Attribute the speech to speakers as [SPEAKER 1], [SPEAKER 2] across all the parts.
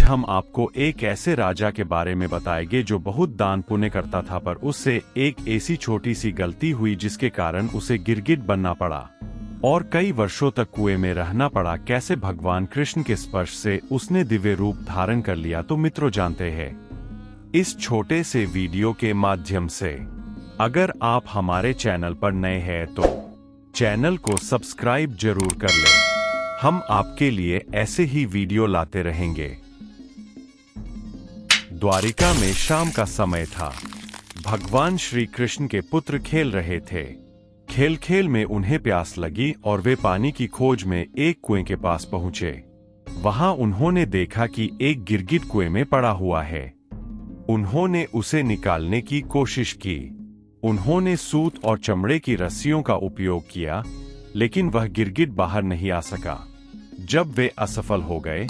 [SPEAKER 1] हम आपको एक ऐसे राजा के बारे में बताएंगे जो बहुत दान पुण्य करता था, पर उससे एक ऐसी छोटी सी गलती हुई जिसके कारण उसे गिरगिट बनना पड़ा और कई वर्षों तक कुएं में रहना पड़ा। कैसे भगवान कृष्ण के स्पर्श से उसने दिव्य रूप धारण कर लिया, तो मित्रों जानते हैं इस छोटे से वीडियो के माध्यम से। अगर आप हमारे चैनल पर नए हैं तो चैनल को सब्सक्राइब जरूर कर लें। हम आपके लिए ऐसे ही वीडियो लाते रहेंगे। द्वारिका में शाम का समय था। भगवान श्री कृष्ण के पुत्र खेल रहे थे। खेल खेल में उन्हें प्यास लगी और वे पानी की खोज में एक कुएं के पास पहुंचे। वहां उन्होंने देखा कि एक गिरगिट कुएं में पड़ा हुआ है। उन्होंने उसे निकालने की कोशिश की। उन्होंने सूत और चमड़े की रस्सियों का उपयोग किया, लेकिन वह गिरगिट बाहर नहीं आ सका। जब वे असफल हो गए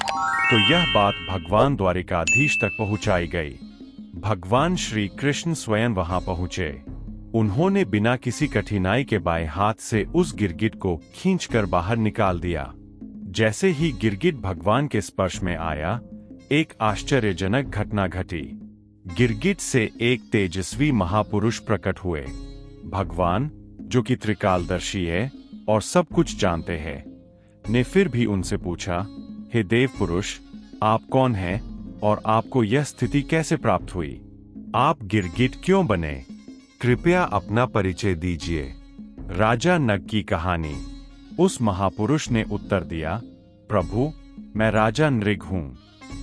[SPEAKER 1] तो यह बात भगवान द्वारिकाधीश तक पहुंचाई गई। भगवान श्री कृष्ण स्वयं वहां पहुंचे। उन्होंने बिना किसी कठिनाई के बाएं हाथ से उस गिरगिट को खींचकर बाहर निकाल दिया। जैसे ही गिरगिट भगवान के स्पर्श में आया, एक आश्चर्यजनक घटना घटी। गिरगिट से एक तेजस्वी महापुरुष प्रकट हुए। भगवान, जो कि त्रिकालदर्शी है और सब कुछ जानते हैं, ने फिर भी उनसे पूछा, हे देव पुरुष, आप कौन हैं और आपको यह स्थिति कैसे प्राप्त हुई? आप गिरगिट क्यों बने? कृपया अपना परिचय दीजिए। राजा नग की कहानी। उस महापुरुष ने उत्तर दिया, प्रभु, मैं राजा नृग हूं।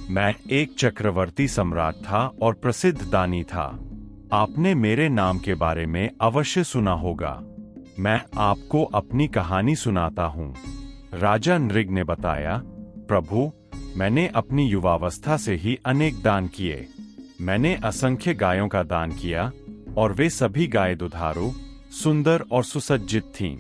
[SPEAKER 1] मैं एक चक्रवर्ती सम्राट था और प्रसिद्ध दानी था। आपने मेरे नाम के बारे में अवश्य सुना होगा। मैं आपको अपनी कहानी सुनाता हूँ। राजा नृग ने बताया, प्रभु, मैंने अपनी युवावस्था से ही अनेक दान किए। मैंने असंख्य गायों का दान किया और वे सभी गायें दुधारू, सुंदर और सुसज्जित थीं।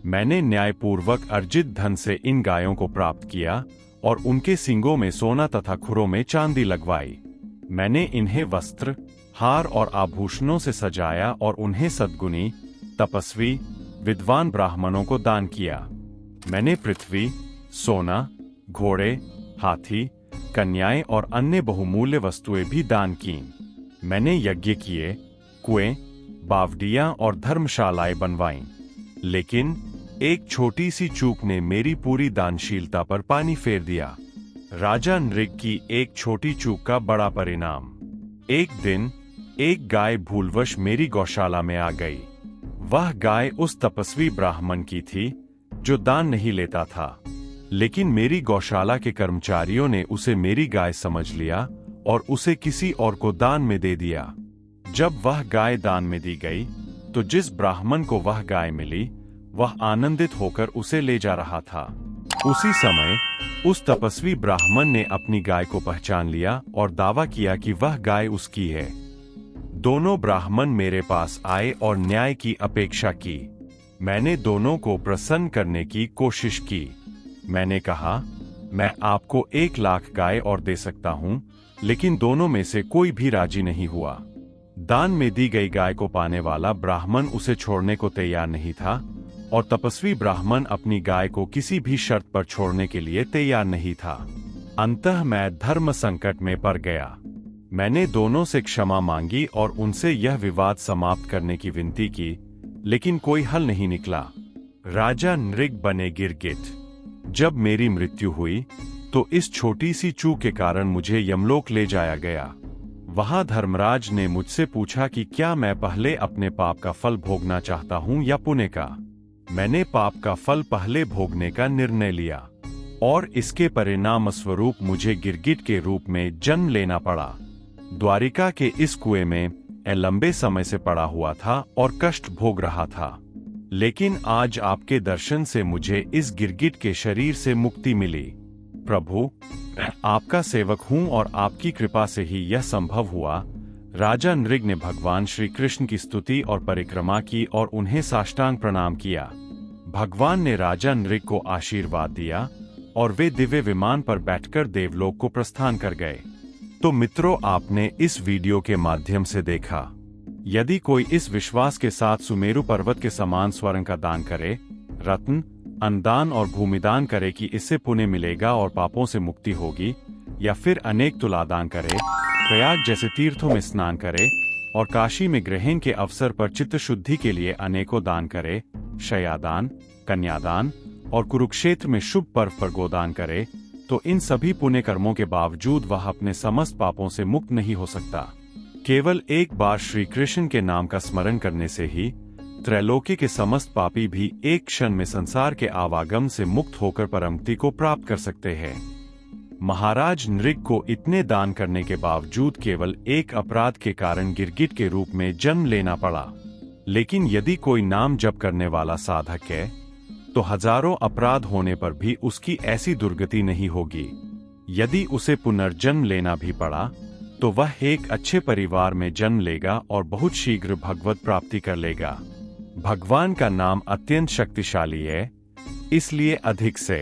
[SPEAKER 1] मैंने न्यायपूर्वक अर्जित धन से इन गायों को प्राप्त किया और उनके सींगों में सोना तथा खुरों में चांदी लगवाई। मैंने इन्हें वस्त्र, हार और आभूषणों से सजाया और उन्हें सद्गुणी, तपस्वी, विद्वान ब्राह्मणों को दान किया। मैंने पृथ्वी, सोना, घोड़े, हाथी, कन्याएं और अन्य बहुमूल्य वस्तुएं भी दान कीं। मैंने यज्ञ किए, कुएं, बावड़ियां और धर्मशालाएं बनवाईं। लेकिन एक छोटी सी चूक ने मेरी पूरी दानशीलता पर पानी फेर दिया। राजा नृग की एक छोटी चूक का बड़ा परिणाम। एक दिन एक गाय भूलवश मेरी गौशाला में आ गई। वह गाय उस तपस्वी ब्राह्मण की थी जो दान नहीं लेता था, लेकिन मेरी गौशाला के कर्मचारियों ने उसे मेरी गाय समझ लिया और उसे किसी और को दान में दे दिया। जब वह गाय दान में दी गई तो जिस ब्राह्मण को वह गाय मिली, वह आनंदित होकर उसे ले जा रहा था। उसी समय उस तपस्वी ब्राह्मण ने अपनी गाय को पहचान लिया और दावा किया कि वह गाय उसकी है। दोनों ब्राह्मण मेरे पास आए और न्याय की अपेक्षा की। मैंने दोनों को प्रसन्न करने की कोशिश की। मैंने कहा, मैं आपको 1,00,000 गाय और दे सकता हूं, लेकिन दोनों में से कोई भी राजी नहीं हुआ। दान में दी गई गाय को पाने वाला ब्राह्मण उसे छोड़ने को तैयार नहीं था और तपस्वी ब्राह्मण अपनी गाय को किसी भी शर्त पर छोड़ने के लिए तैयार नहीं था। अंततः मैं धर्म संकट में पड़ गया। मैंने दोनों से क्षमा मांगी और उनसे यह विवाद समाप्त करने की विनती की, लेकिन कोई हल नहीं निकला। राजा नृग बने गिरगिट। जब मेरी मृत्यु हुई तो इस छोटी सी चूक के कारण मुझे यमलोक ले जाया गया। वहां धर्मराज ने मुझसे पूछा कि क्या मैं पहले अपने पाप का फल भोगना चाहता हूं या पुण्य का। मैंने पाप का फल पहले भोगने का निर्णय लिया और इसके परिणाम स्वरूप मुझे गिरगिट के रूप में जन्म लेना पड़ा। द्वारिका के इस कुएं में लंबे समय से पड़ा हुआ था और कष्ट भोग रहा था, लेकिन आज आपके दर्शन से मुझे इस गिरगिट के शरीर से मुक्ति मिली। प्रभु, मैं आपका सेवक हूं और आपकी कृपा से ही यह संभव हुआ। राजा नृग ने भगवान श्री कृष्ण की स्तुति और परिक्रमा की और उन्हें साष्टांग प्रणाम किया। भगवान ने राजा नृग को आशीर्वाद दिया और वे दिव्य विमान पर बैठकर देवलोक को प्रस्थान कर गए। तो मित्रों, आपने इस वीडियो के माध्यम से देखा, यदि कोई इस विश्वास के साथ सुमेरु पर्वत के समान स्वर्ण का दान करे, रत्न, अन्नदान और भूमिदान करे कि इससे पुण्य मिलेगा और पापों से मुक्ति होगी, या फिर अनेक तुलादान करे, प्रयाग जैसे तीर्थों में स्नान करे और काशी में ग्रहण के अवसर पर चित्त शुद्धि के लिए अनेकों दान करे, शयादान, कन्यादान और कुरुक्षेत्र में शुभ पर्व पर गोदान करे, तो इन सभी पुण्य कर्मों के बावजूद वह अपने समस्त पापों से मुक्त नहीं हो सकता। केवल एक बार श्री कृष्ण के नाम का स्मरण करने से ही त्रैलोक्य के समस्त पापी भी एक क्षण में संसार के आवागम से मुक्त होकर परमगति को प्राप्त कर सकते हैं। महाराज नृग को इतने दान करने के बावजूद केवल एक अपराध के कारण गिरगिट के रूप में जन्म लेना पड़ा। लेकिन यदि कोई नाम जप करने वाला साधक है तो हजारों अपराध होने पर भी उसकी ऐसी दुर्गति नहीं होगी। यदि उसे पुनर्जन्म लेना भी पड़ा तो वह एक अच्छे परिवार में जन्म लेगा और बहुत शीघ्र भगवत प्राप्ति कर लेगा। भगवान का नाम अत्यंत शक्तिशाली है, इसलिए अधिक से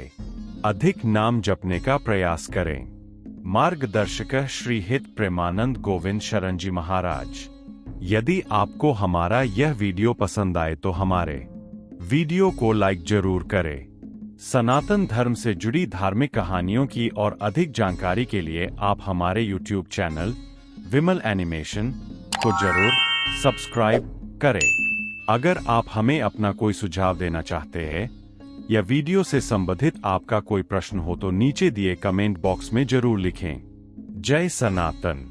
[SPEAKER 1] अधिक नाम जपने का प्रयास करें। मार्गदर्शक श्री हित प्रेमानंद गोविंद शरण जी महाराज। यदि आपको हमारा यह वीडियो पसंद आए तो हमारे वीडियो को लाइक जरूर करें। सनातन धर्म से जुड़ी धार्मिक कहानियों की और अधिक जानकारी के लिए आप हमारे YouTube चैनल विमल एनिमेशन को जरूर सब्सक्राइब करें। अगर आप हमें अपना कोई सुझाव देना चाहते हैं या वीडियो से संबंधित आपका कोई प्रश्न हो तो नीचे दिए कमेंट बॉक्स में जरूर लिखें। जय सनातन।